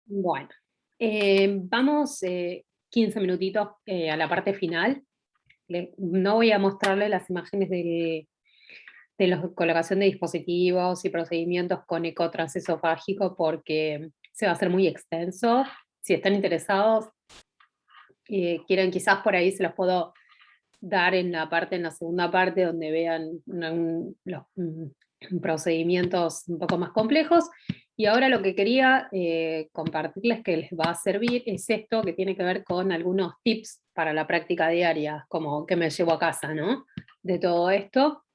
Bueno, vamos 15 minutitos a la parte final. No voy a mostrarle las imágenes de la colocación de dispositivos y procedimientos con eco transesofágico porque se va a hacer muy extenso. Si están interesados, quieren quizás por ahí se los puedo dar en la segunda parte, donde vean los procedimientos un poco más complejos. Y ahora lo que quería compartirles que les va a servir es esto que tiene que ver con algunos tips para la práctica diaria, como que me llevo a casa, ¿no? De todo esto.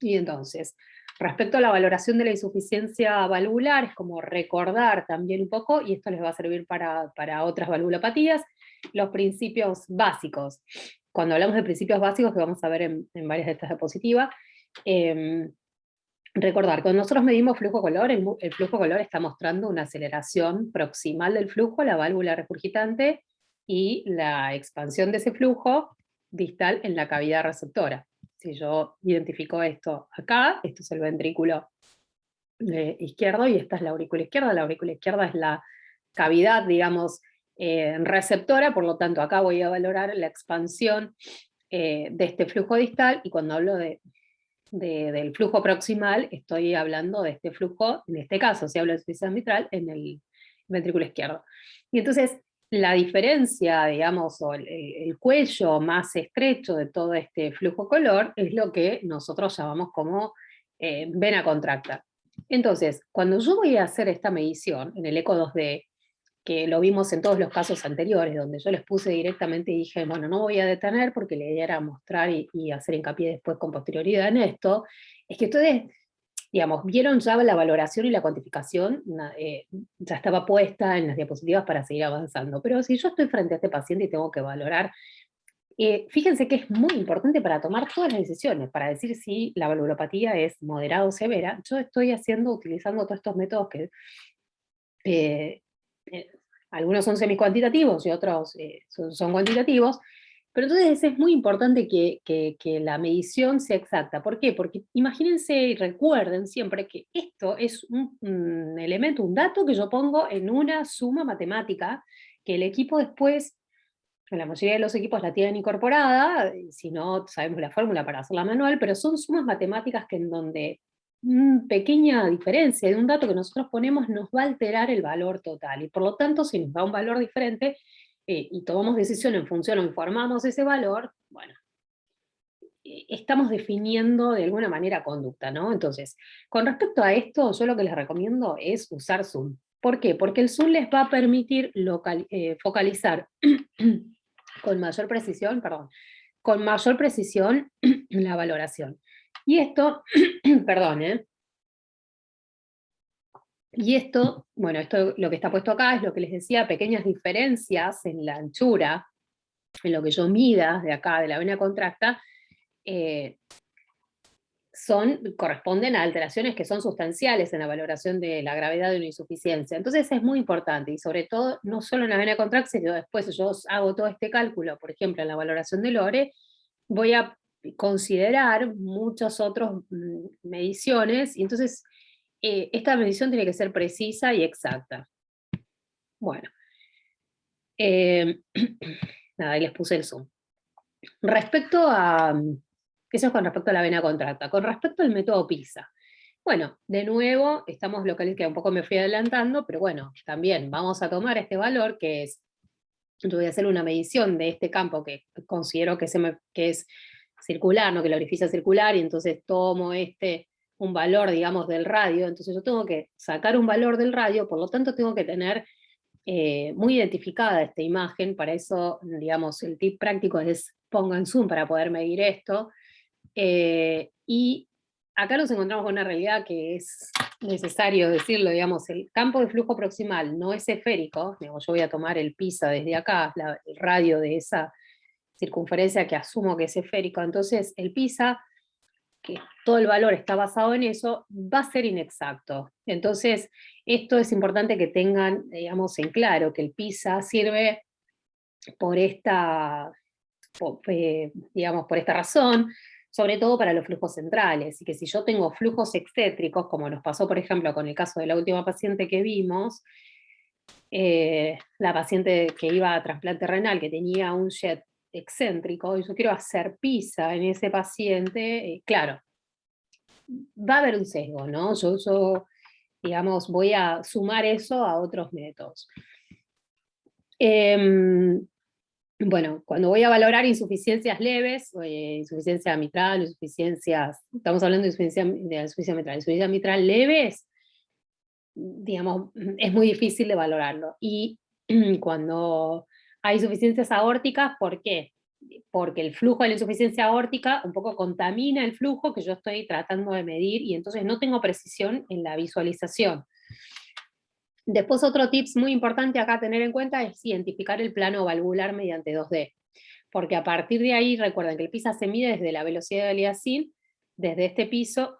Y entonces, respecto a la valoración de la insuficiencia valvular, es como recordar también un poco, y esto les va a servir para otras valvulopatías, los principios básicos. Cuando hablamos de principios básicos, que vamos a ver en varias de estas diapositivas, recordar, cuando nosotros medimos flujo color, el flujo color está mostrando una aceleración proximal del flujo, la válvula regurgitante, y la expansión de ese flujo distal en la cavidad receptora. Si yo identifico esto acá, esto es el ventrículo izquierdo y esta es la aurícula izquierda. La aurícula izquierda es la cavidad, digamos, receptora, por lo tanto acá voy a valorar la expansión de este flujo distal, y cuando hablo del flujo proximal estoy hablando de este flujo, en este caso, si hablo de insuficiencia mitral, en el ventrículo izquierdo. Y entonces la diferencia, digamos, o el cuello más estrecho de todo este flujo color es lo que nosotros llamamos como vena contracta. Entonces, cuando yo voy a hacer esta medición en el eco 2D, que lo vimos en todos los casos anteriores, donde yo les puse directamente y dije, bueno, no voy a detener porque la idea era mostrar y hacer hincapié después con posterioridad en esto, es que ustedes, digamos, vieron ya la valoración y la cuantificación, ya estaba puesta en las diapositivas para seguir avanzando. Pero si yo estoy frente a este paciente y tengo que valorar, fíjense que es muy importante para tomar todas las decisiones, para decir si la valvulopatía es moderada o severa. Yo estoy utilizando todos estos métodos que eh, eh, algunos son semi-cuantitativos y otros son cuantitativos, pero entonces es muy importante que la medición sea exacta. ¿Por qué? Porque imagínense y recuerden siempre que esto es un elemento, un dato que yo pongo en una suma matemática, que el equipo después, la mayoría de los equipos la tienen incorporada, y si no, sabemos la fórmula para hacerla manual, pero son sumas matemáticas que en donde una pequeña diferencia de un dato que nosotros ponemos nos va a alterar el valor total, y por lo tanto, si nos da un valor diferente y tomamos decisión en función o informamos ese valor, bueno, estamos definiendo de alguna manera conducta, ¿no? Entonces, con respecto a esto, yo lo que les recomiendo es usar Zoom. ¿Por qué? Porque el Zoom les va a permitir focalizar con mayor precisión, perdón, con mayor precisión la valoración. Y esto, perdón, y esto, bueno, esto lo que está puesto acá es lo que les decía, pequeñas diferencias en la anchura, en lo que yo mida de acá, de la vena contracta, eh, corresponden a alteraciones que son sustanciales en la valoración de la gravedad de una insuficiencia. Entonces es muy importante, y sobre todo, no solo en la vena contracta, sino después yo hago todo este cálculo, por ejemplo, en la valoración de Lore, voy a considerar muchas otras mediciones, y entonces esta medición tiene que ser precisa y exacta. Bueno, eh, nada, ahí les puse el zoom. Respecto a, eso es con respecto a la vena contracta. Con respecto al método PISA, bueno, de nuevo, estamos localizados, que un poco me fui adelantando, pero bueno, también vamos a tomar este valor que es, yo voy a hacer una medición de este campo que considero que es circular, ¿no? Que la orificia es circular, y entonces tomo un valor, digamos, del radio, entonces yo tengo que sacar un valor del radio, por lo tanto tengo que tener muy identificada esta imagen. Para eso, digamos, el tip práctico es pongan zoom para poder medir esto. Y acá nos encontramos con una realidad que es necesario decirlo, digamos, el campo de flujo proximal no es esférico, digamos, yo voy a tomar el PISA desde acá, el radio de esa circunferencia que asumo que es esférico, entonces el PISA, que todo el valor está basado en eso, va a ser inexacto. Entonces, esto es importante que tengan, digamos, en claro, que el PISA sirve por digamos, por esta razón, sobre todo para los flujos centrales, y que si yo tengo flujos excéntricos, como nos pasó, por ejemplo, con el caso de la última paciente que vimos, la paciente que iba a trasplante renal, que tenía un jet excéntrico, y yo quiero hacer PISA en ese paciente, claro, va a haber un sesgo, ¿no? Yo, digamos, voy a sumar eso a otros métodos. Bueno, cuando voy a valorar insuficiencias leves, insuficiencia mitral, insuficiencias, estamos hablando de insuficiencia mitral, insuficiencia mitral leves, digamos, es muy difícil de valorarlo. Y cuando hay insuficiencias aórticas, ¿por qué? Porque el flujo de la insuficiencia aórtica un poco contamina el flujo que yo estoy tratando de medir y entonces no tengo precisión en la visualización. Después otro tips muy importante acá a tener en cuenta es identificar el plano valvular mediante 2D, porque a partir de ahí, recuerden que el PISA se mide desde la velocidad de Aliasing, desde este piso,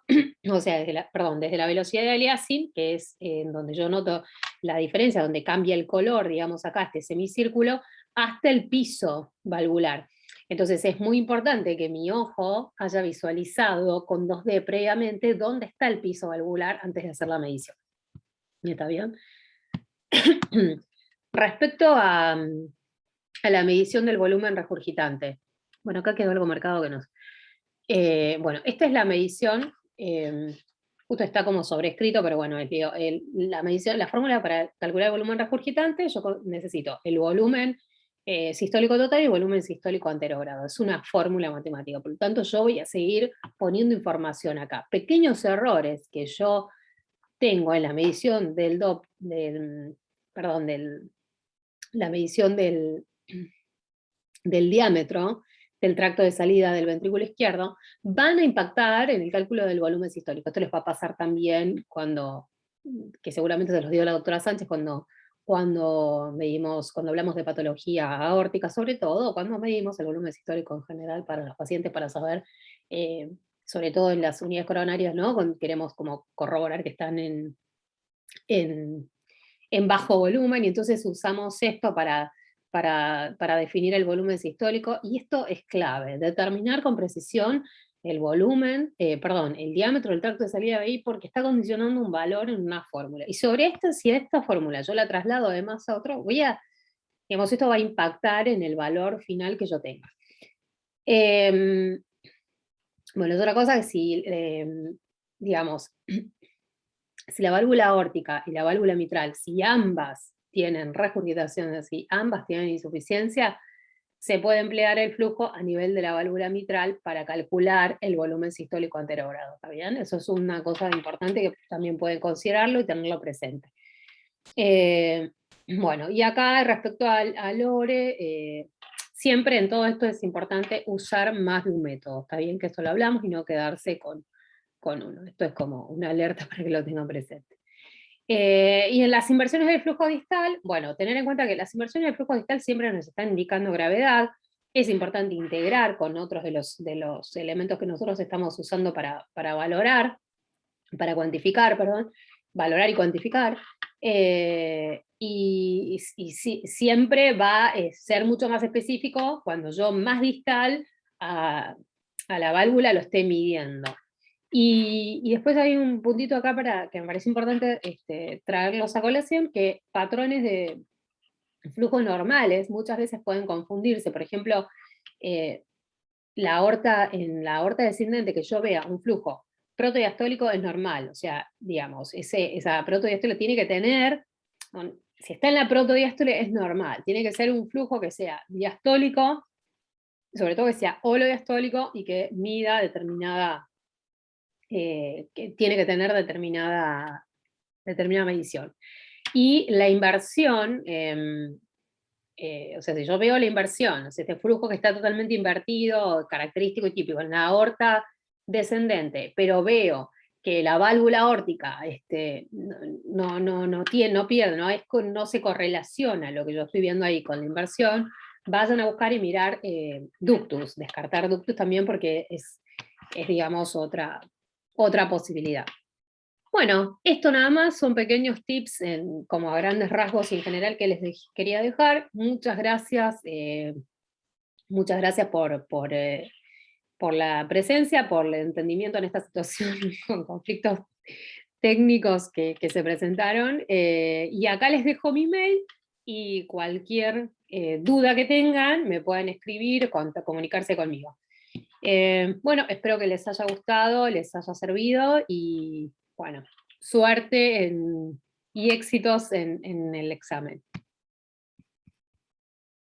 o sea, desde la velocidad de Aliasing, que es en donde yo noto la diferencia, donde cambia el color, digamos acá, este semicírculo, hasta el piso valvular. Entonces es muy importante que mi ojo haya visualizado con 2D previamente dónde está el piso valvular antes de hacer la medición. ¿Está bien? Respecto a la medición del volumen regurgitante. Bueno, acá quedó algo marcado que nos... bueno, esta es la medición, justo está como sobrescrito, pero bueno, la medición, la fórmula para calcular el volumen regurgitante, yo necesito el volumen sistólico total y el volumen sistólico anterogrado. Es una fórmula matemática, por lo tanto yo voy a seguir poniendo información acá. Pequeños errores que yo tengo en la medición del la medición del diámetro del tracto de salida del ventrículo izquierdo, van a impactar en el cálculo del volumen sistólico. Esto les va a pasar también que seguramente se los dio la doctora Sánchez cuando hablamos de patología aórtica, sobre todo, cuando medimos el volumen sistólico en general para los pacientes, para saber, sobre todo en las unidades coronarias, ¿no? Queremos como corroborar que están en bajo volumen, y entonces usamos esto para definir el volumen sistólico, y esto es clave, determinar con precisión el volumen, el diámetro del tracto de salida de ahí, porque está condicionando un valor en una fórmula. Y sobre esto, si esta fórmula yo la traslado además a otro, digamos, esto va a impactar en el valor final que yo tenga. Bueno, es otra cosa que si, digamos, si la válvula aórtica y la válvula mitral, si ambas tienen regurgitación, si ambas tienen insuficiencia, se puede emplear el flujo a nivel de la válvula mitral para calcular el volumen sistólico anterogrado, ¿está bien? Eso es una cosa importante que también pueden considerarlo y tenerlo presente. Bueno, y acá respecto al ORE, siempre en todo esto es importante usar más de un método, está bien que esto lo hablamos y no quedarse con uno. Esto es como una alerta para que lo tengan presente. Y en las inversiones del flujo distal, bueno, tener en cuenta que las inversiones del flujo distal siempre nos están indicando gravedad. Es importante integrar con otros de los elementos que nosotros estamos usando para valorar, para cuantificar, perdón, valorar y cuantificar. Siempre va a ser mucho más específico cuando yo más distal a la válvula lo esté midiendo. Y después hay un puntito acá que me parece importante traerlos a colación, que patrones de flujo normales muchas veces pueden confundirse. Por ejemplo, en la aorta descendente que yo vea un flujo protodiastólico es normal, o sea, digamos, esa protodiástole tiene que tener, si está en la protodiástole es normal, tiene que ser un flujo que sea diastólico, sobre todo que sea holodiastólico y que mida determinada, que tiene que tener determinada medición. Y la inversión, o sea, si yo veo la inversión, o sea, este flujo que está totalmente invertido, característico y típico en la aorta descendente, pero veo que la válvula aórtica no pierde, no se correlaciona lo que yo estoy viendo ahí con la inversión, vayan a buscar y mirar ductus, descartar ductus también porque es digamos, otra posibilidad. Bueno, esto nada más son pequeños tips como a grandes rasgos y en general que les quería dejar. Muchas gracias por la presencia, por el entendimiento en esta situación con conflictos técnicos que se presentaron. Y acá les dejo mi mail y cualquier duda que tengan me pueden escribir, comunicarse conmigo. Bueno, espero que les haya gustado, les haya servido y bueno, suerte y éxitos en el examen.